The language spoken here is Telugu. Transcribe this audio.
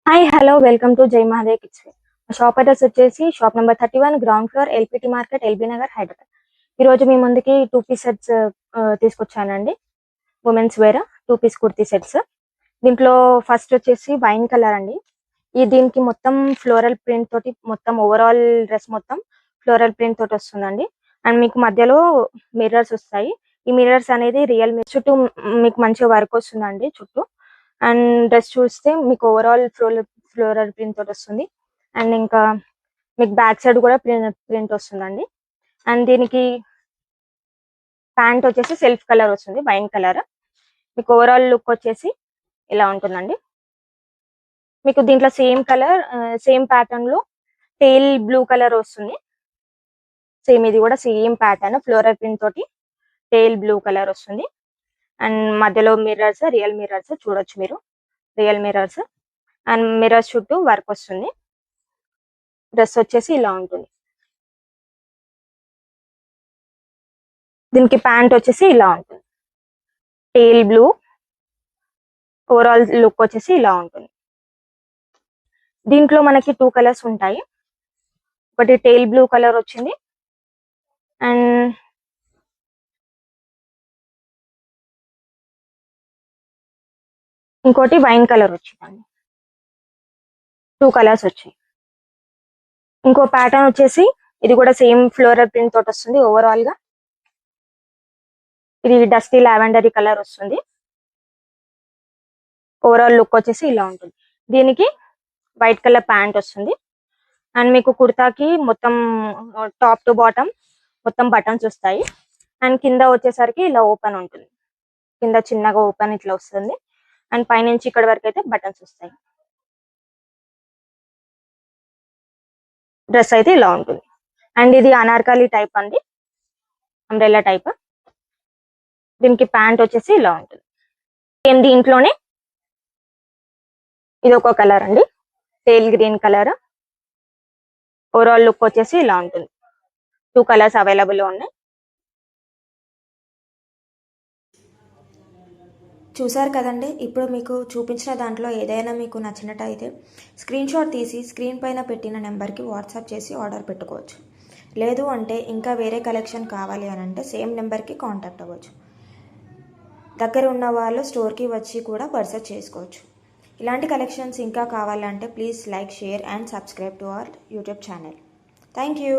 Hi hello welcome to Jai Mahadev kids wear. Shop address వచ్చేసి shop number 31 ground floor LPT market LB Nagar Hyderabad. ఈ రోజు మీ ముందుకి 2 పీస్ సెట్స్ తీసుకొచ్చానండి. Women's wear 2 piece kurti sets. దీంట్లో ఫస్ట్ వచ్చేసి వైన్ కలర్ అండి. దీనికి మొత్తం ఫ్లోరల్ ప్రింట్ తోటి మొత్తం ఓవరాల్ డ్రెస్ మొత్తం ఫ్లోరల్ ప్రింట్ తోటి వస్తుందండి. అండ్ మీకు మధ్యలో మిర్రర్స్ వస్తాయి. ఈ మిర్రర్స్ అనేది రియల్ చుట్టూ మీకు మంచిగా వర్క్ వస్తుందండి చుట్టూ. అండ్ డ్రెస్ చూస్తే మీకు ఓవరాల్ ఫ్లోరల్ ప్రింట్ తోటి వస్తుంది. అండ్ ఇంకా మీకు బ్యాక్ సైడ్ కూడా ప్రింట్ వస్తుందండి. అండ్ దీనికి ప్యాంట్ వచ్చేసి సెల్ఫ్ కలర్ వస్తుంది, వైన్ కలర్. మీకు ఓవరాల్ లుక్ వచ్చేసి ఇలా ఉంటుందండి. మీకు దీంట్లో సేమ్ కలర్ సేమ్ ప్యాటర్న్ లో టేల్ బ్లూ కలర్ వస్తుంది. సేమ్ ఇది కూడా సేమ్ ప్యాటర్న్ ఫ్లోరల్ ప్రింట్ తోటి టేల్ బ్లూ కలర్ వస్తుంది. అండ్ మధ్యలో మిర్రర్స్ రియల్ మిర్రర్స్ చూడొచ్చు మీరు, రియల్ మిర్రర్స్. అండ్ మిర్రర్స్ చుట్టూ వర్క్ వస్తుంది. డ్రెస్ వచ్చేసి ఇలా ఉంటుంది. దీనికి ప్యాంట్ వచ్చేసి ఇలా ఉంటుంది, టేల్ బ్లూ. ఓవరాల్ లుక్ వచ్చేసి ఇలా ఉంటుంది. దీంట్లో మనకి 2 కలర్స్ ఉంటాయి. ఒకటి టేల్ బ్లూ కలర్ వచ్చింది అండ్ ఇంకోటి వైన్ కలర్ వచ్చిందండి. 2 కలర్స్ వచ్చాయి. ఇంకో ప్యాటర్న్ వచ్చేసి ఇది కూడా సేమ్ ఫ్లోరల్ ప్రింట్ తోటి వస్తుంది. ఓవరాల్ గా ఇది డస్టీ లావెండరీ కలర్ వస్తుంది. ఓవరాల్ లుక్ వచ్చేసి ఇలా ఉంటుంది. దీనికి వైట్ కలర్ ప్యాంట్ వస్తుంది. అండ్ మీకు కుర్తాకి మొత్తం టాప్ టు బాటమ్ మొత్తం బటన్స్ వస్తాయి. అండ్ కింద వచ్చేసరికి ఇలా ఓపెన్ ఉంటుంది. కింద చిన్నగా ఓపెన్ ఇట్లా వస్తుంది. అండ్ పైనుంచి ఇక్కడ వరకు అయితే బటన్స్ వస్తాయి. డ్రెస్ అయితే ఇలా ఉంటుంది. అండ్ ఇది అనార్కలి టైప్ అండి, అంబ్రెల్లా టైప్. దీనికి ప్యాంట్ వచ్చేసి ఇలా ఉంటుంది. సేమ్ దీంట్లోనే ఇది ఒక కలర్ అండి, టేల్ గ్రీన్ కలర్. ఓవరాల్ లుక్ వచ్చేసి ఇలా ఉంటుంది. 2 కలర్స్ అవైలబుల్ ఉన్నాయి. చూసారు కదండి. ఇప్పుడు మీకు చూపించిన దాంట్లో ఏదైనా మీకు నచ్చినట్టయితే స్క్రీన్ షాట్ తీసి స్క్రీన్ పైన పెట్టిన నెంబర్కి వాట్సాప్ చేసి ఆర్డర్ పెట్టుకోవచ్చు. లేదు అంటే ఇంకా వేరే కలెక్షన్ కావాలి అని అంటే సేమ్ నెంబర్కి కాంటాక్ట్ అవ్వచ్చు. దగ్గర ఉన్న వాళ్ళు స్టోర్కి వచ్చి కూడా పర్చేస్ చేసుకోవచ్చు. ఇలాంటి కలెక్షన్స్ ఇంకా కావాలంటే please like, share and subscribe to our YouTube channel. Thank you.